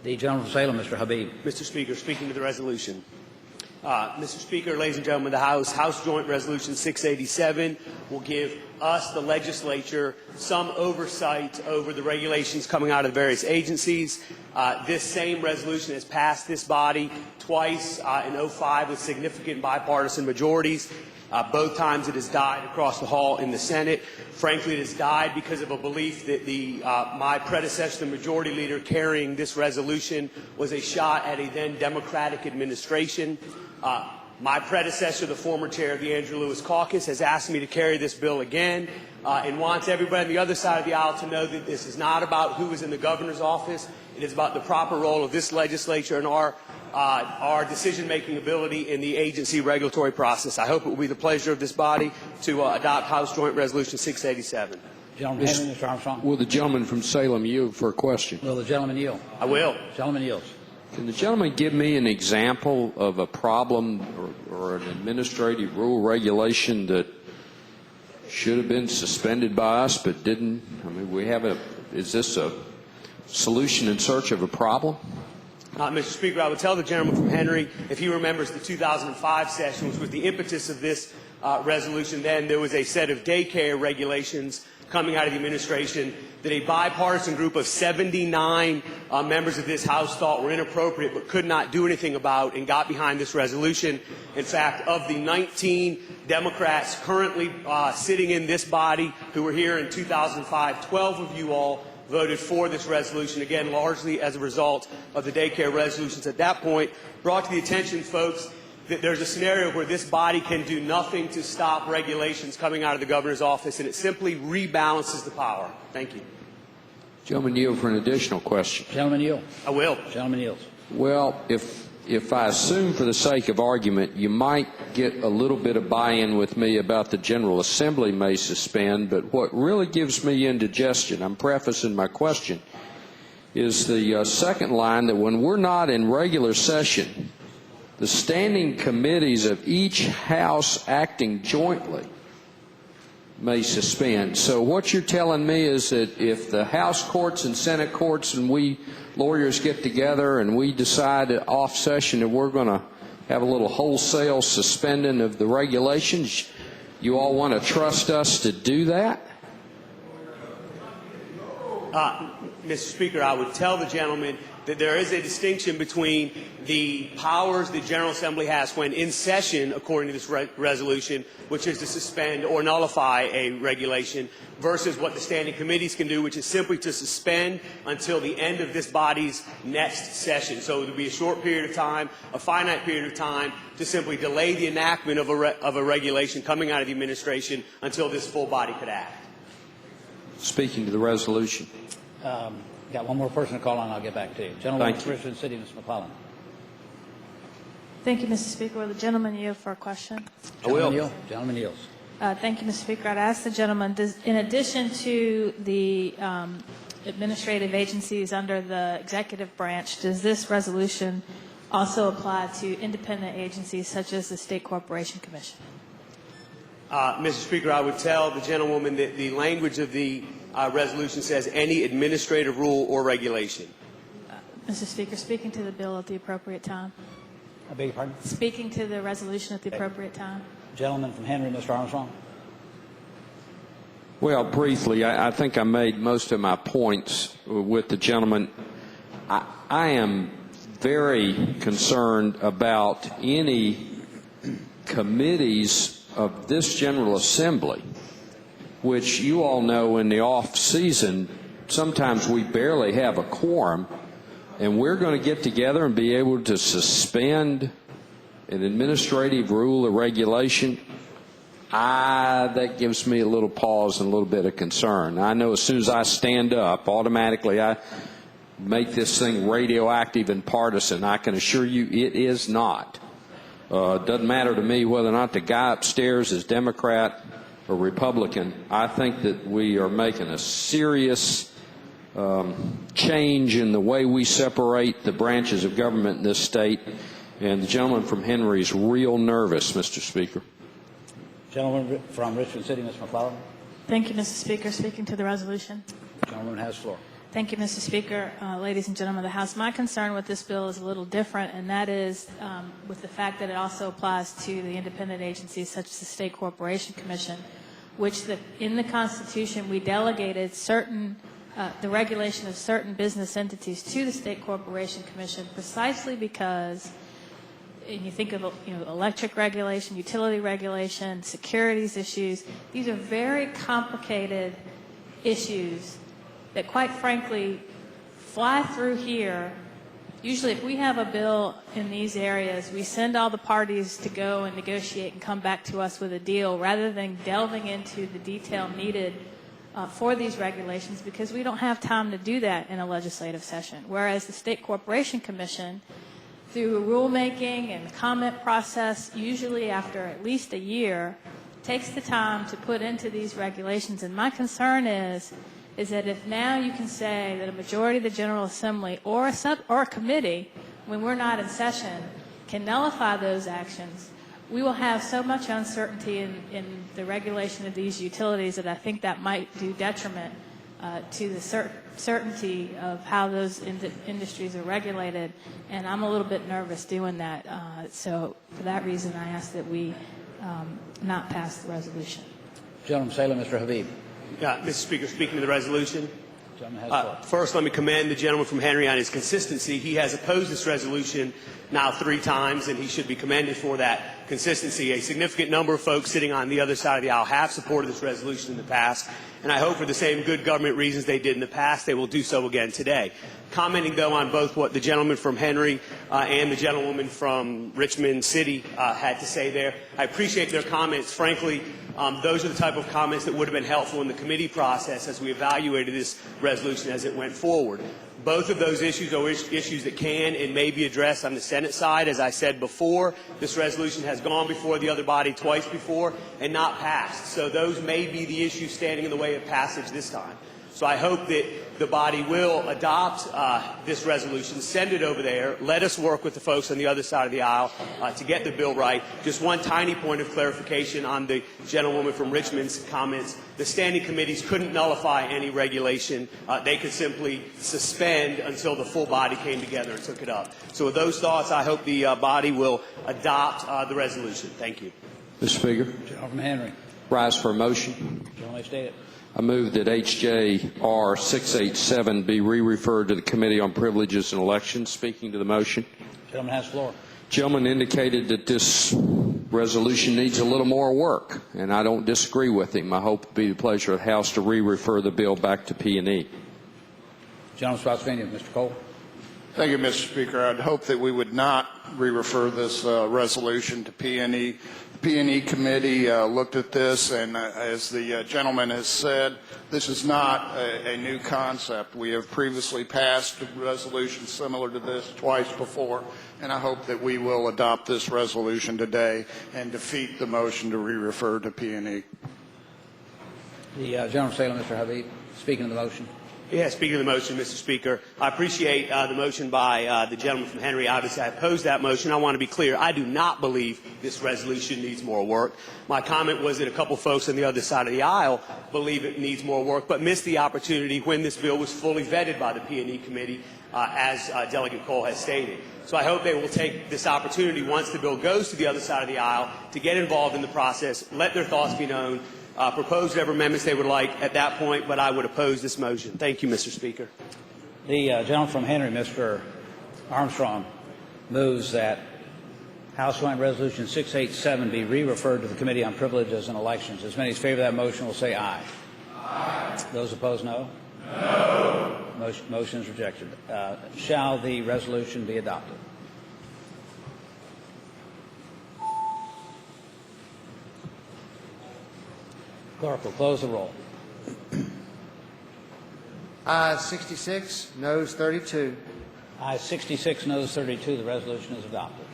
The gentleman from Salem, Mr. Habeeb. Mr. Speaker, speaking to the resolution. Mr. Speaker, ladies and gentlemen of the House Joint Resolution 687 will give us, the legislature, some oversight over the regulations coming out of the various agencies. This same resolution has passed this body twice in 2005 with significant bipartisan majorities. Both times it has died across the hall in the Senate. Frankly, it has died because of a belief that my predecessor, the majority leader, carrying this resolution was a shot at a then Democratic administration. My predecessor, the former chair of the Andrew Lewis Caucus, has asked me to carry this bill again and wants everybody on the other side of the aisle to know that this is not about who is in the governor's office. It is about the proper role of this legislature and our decision-making ability in the agency regulatory process. I hope it will be the pleasure of this body to adopt House Joint Resolution 687. Gentleman Henry, Mr. Armstrong. Will the gentleman from Salem yield for a question? Will the gentleman yield? I will. Gentleman yields. Can the gentleman give me an example of a problem or an administrative rule regulation that should have been suspended by us but didn't? I mean, is this a solution in search of a problem? Mr. Speaker, I would tell the gentleman from Henry, if he remembers the 2005 session, which was the impetus of this resolution, then there was a set of daycare regulations coming out of the administration that a bipartisan group of 79 members of this House thought were inappropriate but could not do anything about, and got behind this resolution. In fact, of the 19 Democrats currently sitting in this body who were here in 2005, 12 of you all voted for this resolution, again, largely as a result of the daycare resolutions at that point. Brought to the attention, folks, that there's a scenario where this body can do nothing to stop regulations coming out of the governor's office, and it simply rebalances the power. Thank you. Gentleman yield for an additional question. Gentleman yield. I will. Gentleman yields. Well, if I assume for the sake of argument you might get a little bit of buy-in with me about the General Assembly may suspend, but what really gives me indigestion, I'm prefacing my question, is the second line that when we're not in regular session, the standing committees of each House acting jointly may suspend. So what you're telling me is that if the House courts and Senate courts and we lawyers get together and we decide off session that we're going to have a little wholesale suspending of the regulations, you all want to trust us to do that? Mr. Speaker, I would tell the gentleman that there is a distinction between the powers the General Assembly has when in session, according to this resolution, which is to suspend or nullify a regulation, versus what the standing committees can do, which is simply to suspend until the end of this body's next session. So it would be a short period of time, a finite period of time, to simply delay the enactment of a regulation coming out of the administration until this full body could act. Speaking to the resolution. Got one more person to call on, I'll get back to you. Gentleman from Richmond City, Ms. McClellan. Thank you, Mr. Speaker. Will the gentleman yield for a question? I will. Gentleman yields. Thank you, Mr. Speaker. I'd ask the gentleman, in addition to the administrative agencies under the executive branch, does this resolution also apply to independent agencies such as the State Corporation Commission? Mr. Speaker, I would tell the gentlewoman that the language of the resolution says any administrative rule or regulation. Mr. Speaker, speaking to the bill at the appropriate time. I beg your pardon? Speaking to the resolution at the appropriate time. Gentleman from Henry, Mr. Armstrong. Well, briefly, I think I made most of my points with the gentleman. I am very concerned about any committees of this General Assembly, which you all know in the off season, sometimes we barely have a quorum, and we're going to get together and be able to suspend an administrative rule or regulation. That gives me a little pause and a little bit of concern. I know as soon as I stand up, automatically I make this thing radioactive and partisan. I can assure you it is not. It doesn't matter to me whether or not the guy upstairs is Democrat or Republican. I think that we are making a serious change in the way we separate the branches of government in this state, and the gentleman from Henry is real nervous, Mr. Speaker. Gentleman from Richmond City, Ms. McClellan. Thank you, Mr. Speaker. Speaking to the resolution. Gentleman has the floor. Thank you, Mr. Speaker. Ladies and gentlemen of the House, my concern with this bill is a little different, and that is with the fact that it also applies to the independent agencies such as the State Corporation Commission, which in the Constitution we delegated the regulation of certain business entities to the State Corporation Commission precisely because, and you think of electric regulation, utility regulation, securities issues, these are very complicated issues that quite frankly fly through here. Usually if we have a bill in these areas, we send all the parties to go and negotiate and come back to us with a deal rather than delving into the detail needed for these regulations, because we don't have time to do that in a legislative session. Whereas the State Corporation Commission, through rulemaking and the comment process, usually after at least a year, takes the time to put into these regulations. And my concern is that if now you can say that a majority of the General Assembly or a committee, when we're not in session, can nullify those actions, we will have so much uncertainty in the regulation of these utilities that I think that might do detriment to the certainty of how those industries are regulated, and I'm a little bit nervous doing that. So for that reason, I ask that we not pass the resolution. Gentleman from Salem, Mr. Habeeb. Mr. Speaker, speaking to the resolution. Gentleman has the floor. First, let me commend the gentleman from Henry on his consistency. He has opposed this resolution now 3 times, and he should be commended for that consistency. A significant number of folks sitting on the other side of the aisle have supported this resolution in the past, and I hope for the same good government reasons they did in the past, they will do so again today. Commenting, though, on both what the gentleman from Henry and the gentlewoman from Richmond City had to say there, I appreciate their comments. Frankly, those are the type of comments that would have been helpful in the committee process as we evaluated this resolution as it went forward. Both of those issues are issues that can and may be addressed on the Senate side. As I said before, this resolution has gone before the other body twice before and not passed. So those may be the issues standing in the way of passage this time. So I hope that the body will adopt this resolution, send it over there, let us work with the folks on the other side of the aisle to get the bill right. Just one tiny point of clarification on the gentlewoman from Richmond's comments. The standing committees couldn't nullify any regulation. They could simply suspend until the full body came together and took it up. So with those thoughts, I hope the body will adopt the resolution. Thank you. Mr. Speaker. Gentleman from Henry. Rise for a motion. Gentleman may state it. I move that HJR 687 be re-referred to the Committee on Privileges and Elections. Speaking to the motion. Gentleman has the floor. Gentleman indicated that this resolution needs a little more work, and I don't disagree with him. I hope it will be the pleasure of the House to re-refer the bill back to P&E. Gentleman from Spotsylvania, Mr. Cole. Thank you, Mr. Speaker. I'd hope that we would not re-refer this resolution to P&E. The P&E committee looked at this, and as the gentleman has said, this is not a new concept. We have previously passed a resolution similar to this twice before, and I hope that we will adopt this resolution today and defeat the motion to re-refer to P&E. The gentleman from Salem, Mr. Habeeb, speaking of the motion. Yeah, speaking of the motion, Mr. Speaker, I appreciate the motion by the gentleman from Henry. Obviously, I oppose that motion. I want to be clear. I do not believe this resolution needs more work. My comment was that a couple folks on the other side of the aisle believe it needs more work, but missed the opportunity when this bill was fully vetted by the P&E committee, as Delegate Cole has stated. So I hope they will take this opportunity once the bill goes to the other side of the aisle to get involved in the process, let their thoughts be known, propose whatever amendments they would like at that point, but I would oppose this motion. Thank you, Mr. Speaker. The gentleman from Henry, Mr. Armstrong, moves that House Joint Resolution 687 be re-referred to the Committee on Privileges and Elections. As many as favor that motion will say aye. Aye. Those opposed, no. No. Motion is rejected. Shall the resolution be adopted? Clerk will close the roll. Ayes 66, noes 32. Ayes 66, noes 32. The resolution is adopted.